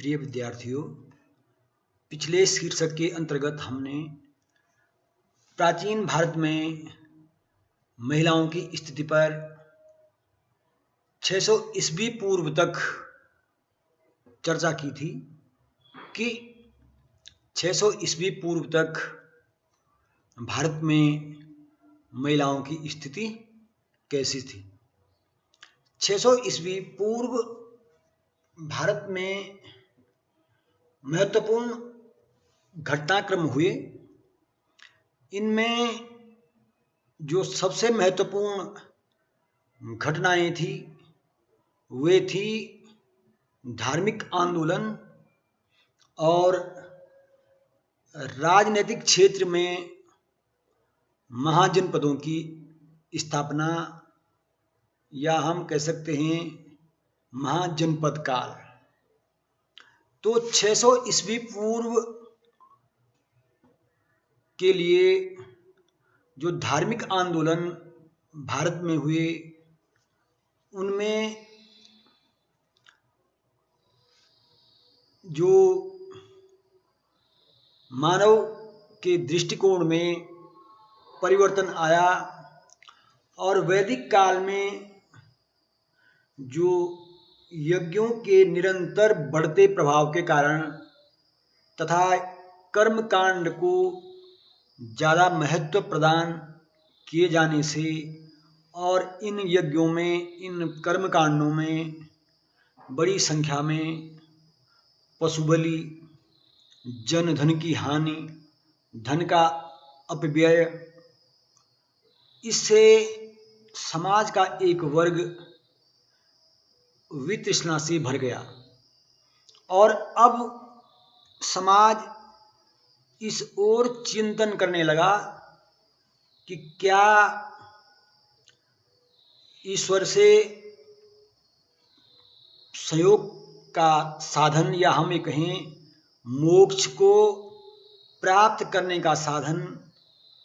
प्रिय विद्यार्थियों, पिछले शीर्षक के अंतर्गत हमने प्राचीन भारत में महिलाओं की स्थिति पर 600 ईस्वी पूर्व तक चर्चा की थी कि 600 ईस्वी पूर्व तक भारत में महिलाओं की स्थिति कैसी थी। 600 ईस्वी पूर्व भारत में महत्वपूर्ण घटनाक्रम हुए। इनमें जो सबसे महत्वपूर्ण घटनाएं थी वे थी धार्मिक आंदोलन और राजनीतिक क्षेत्र में महाजनपदों की स्थापना, या हम कह सकते हैं महाजनपद काल। तो 600 ईस्वी पूर्व के लिए जो धार्मिक आंदोलन भारत में हुए उनमें जो मानव के दृष्टिकोण में परिवर्तन आया और वैदिक काल में जो यज्ञों के निरंतर बढ़ते प्रभाव के कारण तथा कर्मकांड को ज़्यादा महत्व प्रदान किए जाने से और इन यज्ञों में, इन कर्मकांडों में बड़ी संख्या में पशु बलि, जन धन की हानि, धन का अपव्यय, इससे समाज का एक वर्ग वितृष्णा से भर गया और अब समाज इस ओर चिंतन करने लगा कि क्या ईश्वर से संयोग का साधन, या हम ये कहें मोक्ष को प्राप्त करने का साधन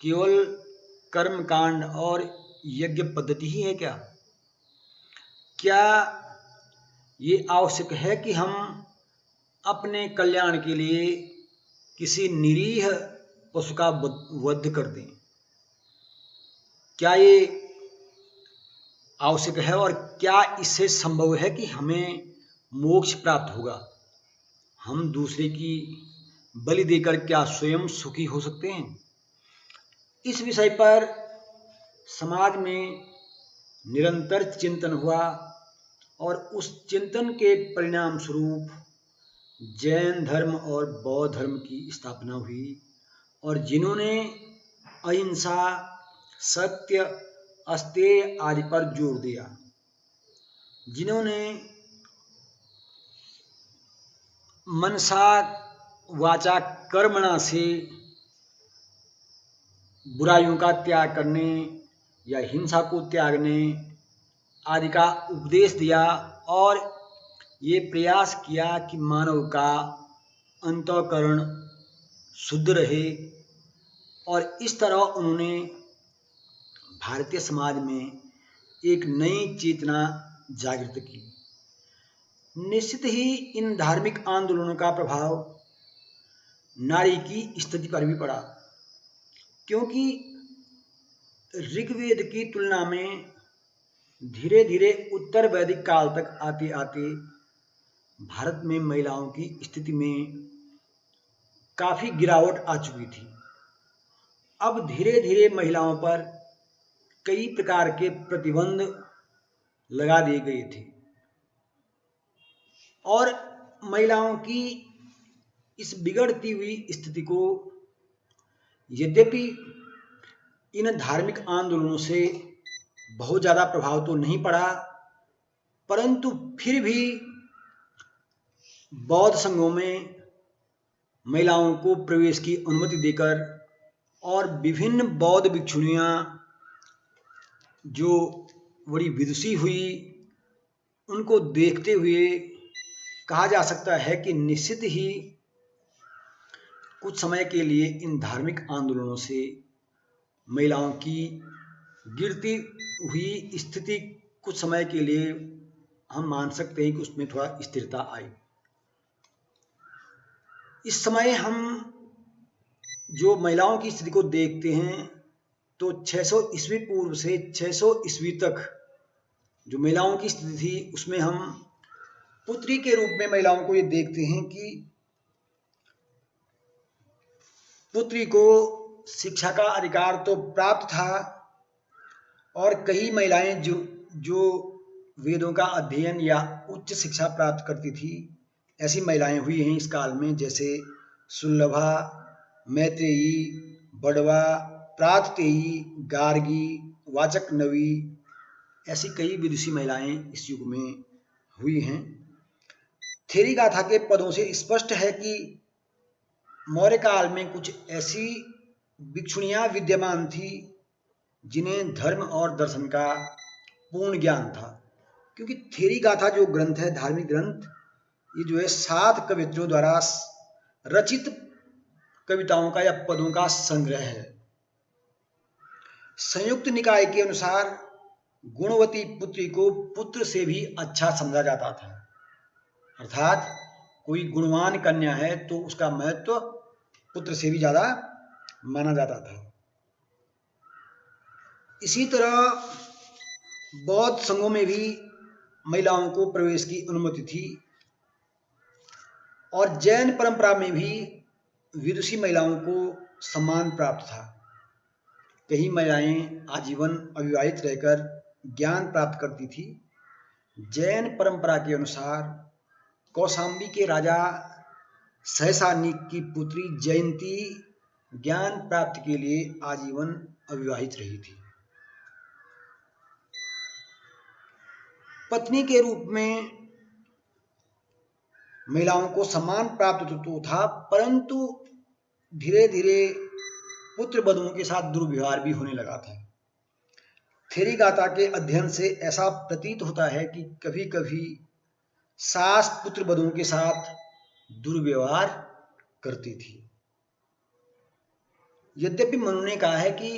केवल कर्मकांड और यज्ञ पद्धति ही है क्या? क्या ये आवश्यक है कि हम अपने कल्याण के लिए किसी निरीह पशु का वध कर दें? क्या ये आवश्यक है और क्या इससे संभव है कि हमें मोक्ष प्राप्त होगा? हम दूसरे की बलि देकर क्या स्वयं सुखी हो सकते हैं? इस विषय पर समाज में निरंतर चिंतन हुआ और उस चिंतन के परिणाम स्वरूप जैन धर्म और बौद्ध धर्म की स्थापना हुई, और जिन्होंने अहिंसा, सत्य, अस्तेय आदि पर जोर दिया, जिन्होंने मनसा वाचा कर्मणा से बुराइयों का त्याग करने या हिंसा को त्यागने आदि का उपदेश दिया और ये प्रयास किया कि मानव का अंतःकरण शुद्ध रहे, और इस तरह उन्होंने भारतीय समाज में एक नई चेतना जागृत की। निश्चित ही इन धार्मिक आंदोलनों का प्रभाव नारी की स्थिति पर भी पड़ा, क्योंकि ऋग्वेद की तुलना में धीरे धीरे उत्तर वैदिक काल तक आते आते भारत में महिलाओं की स्थिति में काफ़ी गिरावट आ चुकी थी। अब धीरे धीरे महिलाओं पर कई प्रकार के प्रतिबंध लगा दिए गए थे और महिलाओं की इस बिगड़ती हुई स्थिति को यद्यपि इन धार्मिक आंदोलनों से बहुत ज़्यादा प्रभाव तो नहीं पड़ा, परंतु फिर भी बौद्ध संघों में महिलाओं को प्रवेश की अनुमति देकर और विभिन्न बौद्ध भिक्षुणियाँ जो बड़ी विदुषी हुई, उनको देखते हुए कहा जा सकता है कि निश्चित ही कुछ समय के लिए इन धार्मिक आंदोलनों से महिलाओं की गिरती हुई स्थिति कुछ समय के लिए हम मान सकते हैं कि उसमें थोड़ा स्थिरता आई। इस समय हम जो महिलाओं की स्थिति को देखते हैं तो 600 ईस्वी पूर्व से 600 ईस्वी तक जो महिलाओं की स्थिति थी उसमें हम पुत्री के रूप में महिलाओं को ये देखते हैं कि पुत्री को शिक्षा का अधिकार तो प्राप्त था और कई महिलाएं जो वेदों का अध्ययन या उच्च शिक्षा प्राप्त करती थी, ऐसी महिलाएं हुई हैं इस काल में, जैसे सुलभा, मैत्रेयी, बड़वा, प्राततेयी, गार्गी, वाचकनवी, ऐसी कई विदुषी महिलाएं इस युग में हुई हैं। थेरी गाथा के पदों से स्पष्ट है कि मौर्य काल में कुछ ऐसी भिक्षुणियां विद्यमान थी जिन्हें धर्म और दर्शन का पूर्ण ज्ञान था, क्योंकि थेरी गाथा जो ग्रंथ है, धार्मिक ग्रंथ, ये जो है 7 कवित्रियों द्वारा रचित कविताओं का या पदों का संग्रह है। संयुक्त निकाय के अनुसार गुणवती पुत्री को पुत्र से भी अच्छा समझा जाता था, अर्थात कोई गुणवान कन्या है तो उसका महत्व पुत्र से भी ज्यादा माना जाता था। इसी तरह बौद्ध संघों में भी महिलाओं को प्रवेश की अनुमति थी और जैन परंपरा में भी विदुषी महिलाओं को सम्मान प्राप्त था। कई महिलाएं आजीवन अविवाहित रहकर ज्ञान प्राप्त करती थी। जैन परंपरा के अनुसार कौशाम्बी के राजा सहसानिक की पुत्री जयंती ज्ञान प्राप्ति के लिए आजीवन अविवाहित रही थी। पत्नी के रूप में महिलाओं को सम्मान प्राप्त तो था, परंतु धीरे धीरे पुत्र बधुओं के साथ दुर्व्यवहार भी होने लगा था। थेरी गाथा के अध्ययन से ऐसा प्रतीत होता है कि कभी कभी सास पुत्र बधुओं के साथ दुर्व्यवहार करती थी। यद्यपि मनु ने कहा है कि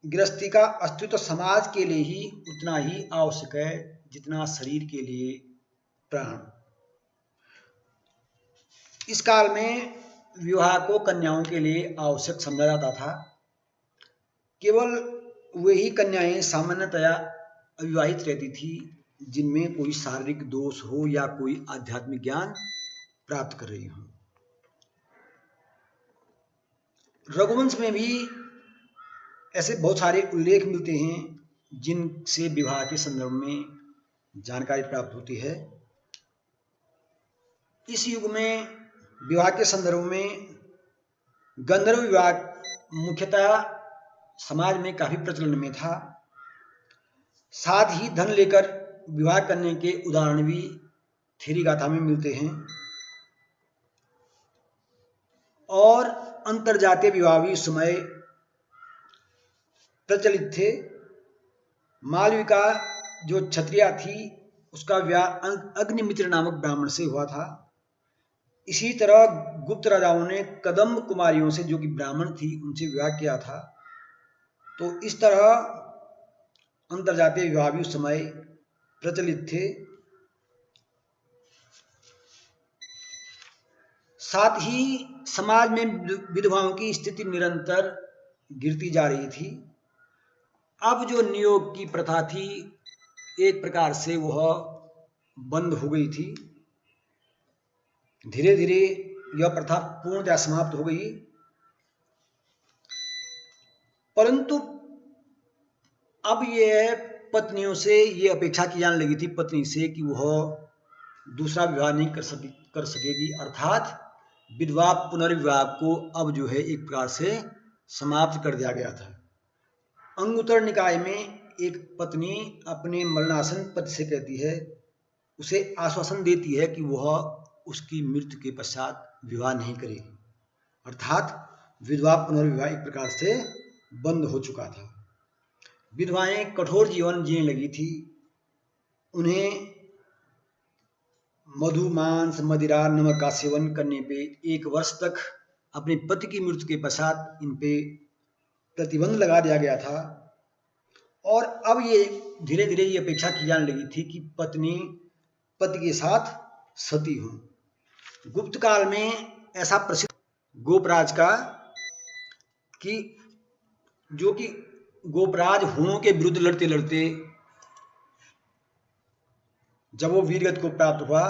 गृहस्थी का अस्तित्व समाज के लिए ही उतना ही आवश्यक है जितना शरीर के लिए प्राण। इस काल में विवाह को कन्याओं के लिए आवश्यक समझा जाता था। केवल वही कन्याएं सामान्यतया अविवाहित रहती थी जिनमें कोई शारीरिक दोष हो या कोई आध्यात्मिक ज्ञान प्राप्त कर रही हो। रघुवंश में भी ऐसे बहुत सारे उल्लेख मिलते हैं जिनसे विवाह के संदर्भ में जानकारी प्राप्त होती है। इस युग में विवाह के संदर्भ में गंधर्व विवाह मुख्यतः समाज में काफी प्रचलन में था। साथ ही धन लेकर विवाह करने के उदाहरण भी थेरी गाथा में मिलते हैं और अंतरजातीय विवाह भी उस समय प्रचलित थे। मालविका जो क्षत्रिया थी उसका विवाह अग्निमित्र नामक ब्राह्मण से हुआ था। इसी तरह गुप्त राजाओं ने कदम्ब कुमारियों से, जो कि ब्राह्मण थी, उनसे विवाह किया था। तो इस तरह अंतरजातीय विवाह भी उस समय प्रचलित थे। साथ ही समाज में विधवाओं की स्थिति निरंतर गिरती जा रही थी। अब जो नियोग की प्रथा थी एक प्रकार से वह बंद हो गई थी। धीरे धीरे यह प्रथा पूर्णतः समाप्त हो गई, परंतु अब यह पत्नियों से ये अपेक्षा की जाने लगी थी पत्नी से कि वह दूसरा विवाह नहीं कर सकेगी, अर्थात विधवा पुनर्विवाह को अब जो है एक प्रकार से समाप्त कर दिया गया था। अंगुत्तर निकाय में एक पत्नी अपने मरणासन पति से कहती है, उसे आश्वासन देती है कि वह उसकी मृत्यु के पश्चात विवाह नहीं करेगी, अर्थात विधवा पुनर्विवाह एक प्रकार से बंद हो चुका था। विधवाएं कठोर जीवन जीने लगी थी। उन्हें मधु, मांस, मदिरा, नमक का सेवन करने पे 1 वर्ष तक अपने पति की मृत्यु के पश्चात इन पे प्रतिबंध लगा दिया गया था और अब ये धीरे धीरे ये अपेक्षा की जाने लगी थी कि पत्नी पति के साथ सती हो। गुप्त काल में ऐसा प्रसिद्ध गोपराज का कि जो कि गोपराज हुणों के विरुद्ध लड़ते लड़ते जब वो वीरगति को प्राप्त हुआ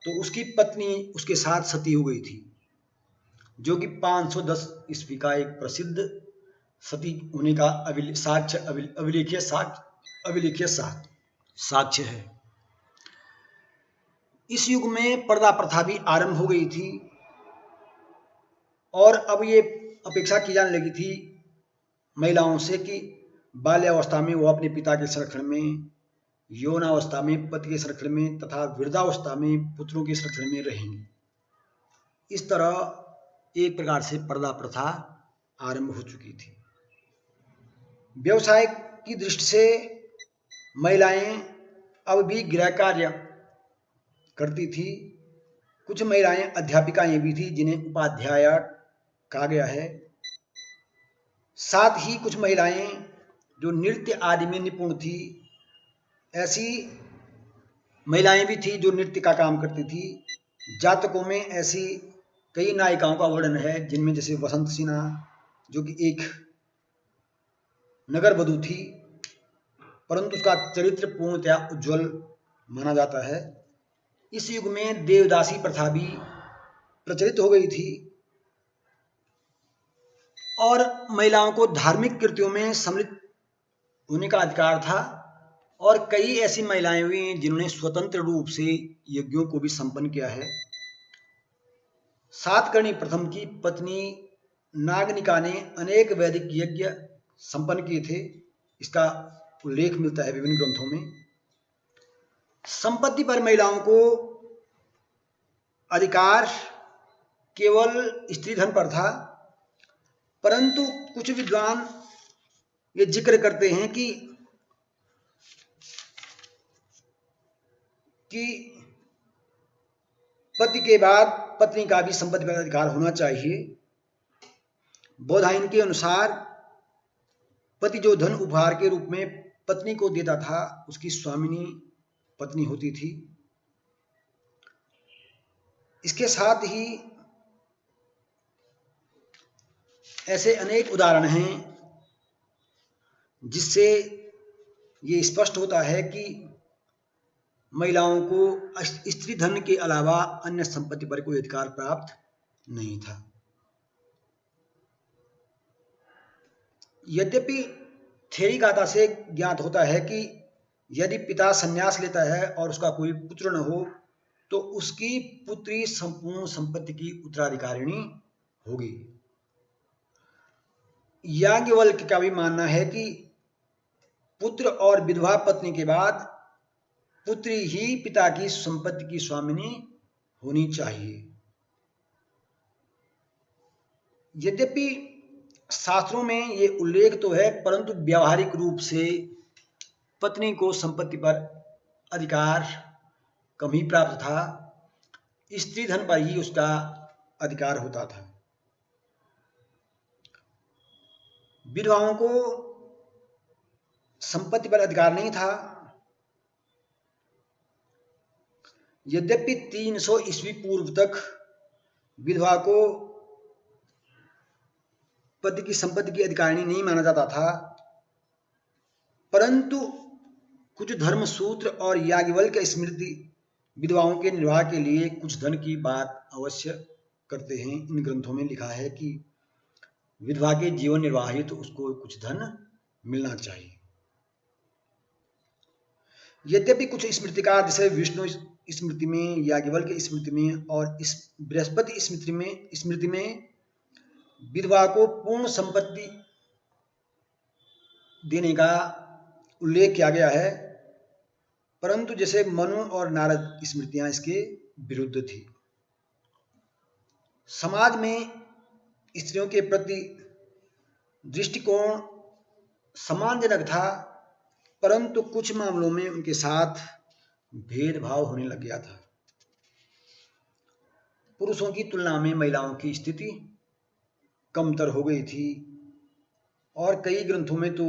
तो उसकी पत्नी उसके साथ सती हो गई थी, जो कि 510 ईस्वी का एक प्रसिद्ध सती होने का अभिलेखीय साक्ष्य है। इस युग में पर्दा प्रथा भी आरंभ हो गई थी और अब ये अपेक्षा की जाने लगी थी महिलाओं से कि बाल्यावस्था में वो अपने पिता के संरक्षण में, यौनावस्था में पति के संरक्षण में तथा वृद्धावस्था में पुत्रों के संरक्षण में रहेंगी। इस तरह एक प्रकार से पर्दा प्रथा आरंभ हो चुकी थी। व्यवसाय की दृष्टि से महिलाएं अब भी गृह कार्य करती थी। कुछ महिलाएं अध्यापिकाएं भी थी जिन्हें उपाध्याय कहा गया है। साथ ही कुछ महिलाएं जो नृत्य आदि में निपुण थी, ऐसी महिलाएं भी थी जो नृत्य का काम करती थी। जातकों में ऐसी कई नायिकाओं का वर्णन है, जिनमें जैसे वसंत सिन्हा जो कि एक नगर वधू थी, परंतु उसका चरित्र पूर्णतया उज्जवल माना जाता है। इस युग में देवदासी प्रथा भी प्रचलित हो गई थी और महिलाओं को धार्मिक कृत्यों में सम्मिलित होने का अधिकार था। और कई ऐसी महिलाएं हुई हैं जिन्होंने स्वतंत्र रूप से यज्ञों को भी संपन्न किया है। सातकर्णी प्रथम की पत्नी नागनिका ने अनेक वैदिक यज्ञ संपन्न किए थे। इसका उल्लेख मिलता है विभिन्न ग्रंथों में। संपत्ति पर महिलाओं को अधिकार केवल स्त्री धन पर था, परंतु कुछ विद्वान ये जिक्र करते हैं कि पति के बाद पत्नी का भी संपत्ति पर अधिकार होना चाहिए। बौधायन के अनुसार पति जो धन उपहार के रूप में पत्नी को देता था, उसकी स्वामिनी पत्नी होती थी। इसके साथ ही ऐसे अनेक उदाहरण हैं जिससे ये स्पष्ट होता है कि महिलाओं को स्त्री धन के अलावा अन्य संपत्ति पर कोई अधिकार प्राप्त नहीं था। यद्यपि थेरी गाथा से ज्ञात होता है कि यदि पिता संन्यास लेता है और उसका कोई पुत्र न हो तो उसकी पुत्री संपूर्ण संपत्ति की उत्तराधिकारिणी होगी। याज्ञवल्क्य का भी मानना है कि पुत्र और विधवा पत्नी के बाद पुत्री ही पिता की संपत्ति की स्वामिनी होनी चाहिए। यद्यपि शास्त्रों में ये उल्लेख तो है, परंतु व्यावहारिक रूप से पत्नी को संपत्ति पर अधिकार कम ही प्राप्त था। स्त्री धन पर ही उसका अधिकार होता था। विधवाओं को संपत्ति पर अधिकार नहीं था। यद्यपि 300 ईस्वी पूर्व तक विधवा को पति की संपत्ति की अधिकारिणी नहीं माना जाता था, परंतु कुछ धर्मसूत्र और याज्ञवल्क्य स्मृति विधवाओं के निर्वाह के लिए कुछ धन की बात अवश्य करते हैं। इन ग्रंथों में लिखा है कि विधवा के जीवन निर्वाह हेतु उसको कुछ धन मिलना चाहिए। यद्यपि कुछ स्मृतिकार जैसे विष्णु स्मृति में, याज्ञवल्क्य स्मृति में और इस बृहस्पति स्मृति में विधवा को पूर्ण संपत्ति देने का उल्लेख किया गया है, परंतु जैसे मनु और नारद स्मृतियां इसके विरुद्ध थी। समाज में स्त्रियों के प्रति दृष्टिकोण सम्मानजनक था, परंतु कुछ मामलों में उनके साथ भेदभाव होने लग गया था। पुरुषों की तुलना में महिलाओं की स्थिति कमतर हो गई थी और कई ग्रंथों में तो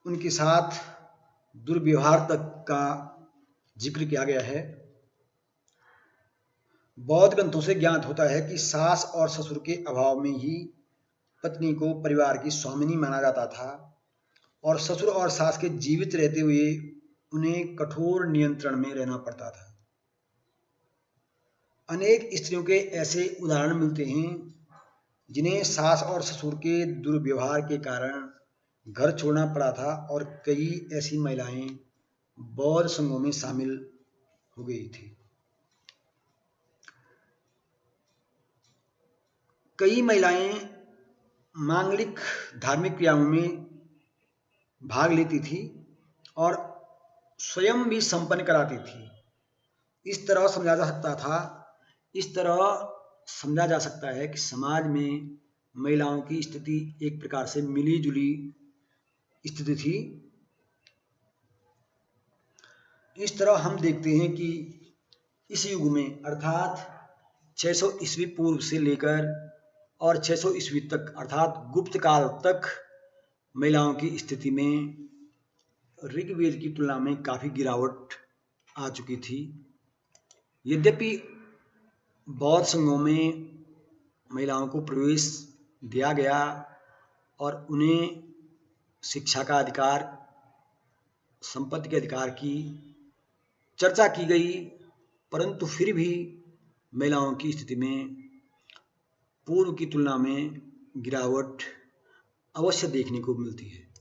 उनके साथ दुर्व्यवहार तक का जिक्र किया गया है। बौद्ध ग्रंथों से ज्ञात होता है कि सास और ससुर के अभाव में ही पत्नी को परिवार की स्वामिनी माना जाता था और ससुर और सास के जीवित रहते हुए उन्हें कठोर नियंत्रण में रहना पड़ता था। अनेक स्त्रियों के ऐसे उदाहरण मिलते हैं जिन्हें सास और ससुर के दुर्व्यवहार के कारण घर छोड़ना पड़ा था और कई ऐसी महिलाएं बौद्ध संघों में शामिल हो गई थी। कई महिलाएं मांगलिक धार्मिक क्रियाओं में भाग लेती थी और स्वयं भी संपन्न कराती थी। इस तरह समझा जा सकता है कि समाज में महिलाओं की स्थिति एक प्रकार से मिली जुली स्थिति थी। इस तरह हम देखते हैं कि इस युग में अर्थात 600 ईस्वी पूर्व से लेकर और 600 ईस्वी तक अर्थात गुप्त काल तक महिलाओं की स्थिति में ऋग्वेद की तुलना में काफ़ी गिरावट आ चुकी थी। यद्यपि बौद्ध संघों में महिलाओं को प्रवेश दिया गया और उन्हें शिक्षा का अधिकार, संपत्ति के अधिकार की चर्चा की गई, परंतु फिर भी महिलाओं की स्थिति में पूर्व की तुलना में गिरावट अवश्य देखने को मिलती है।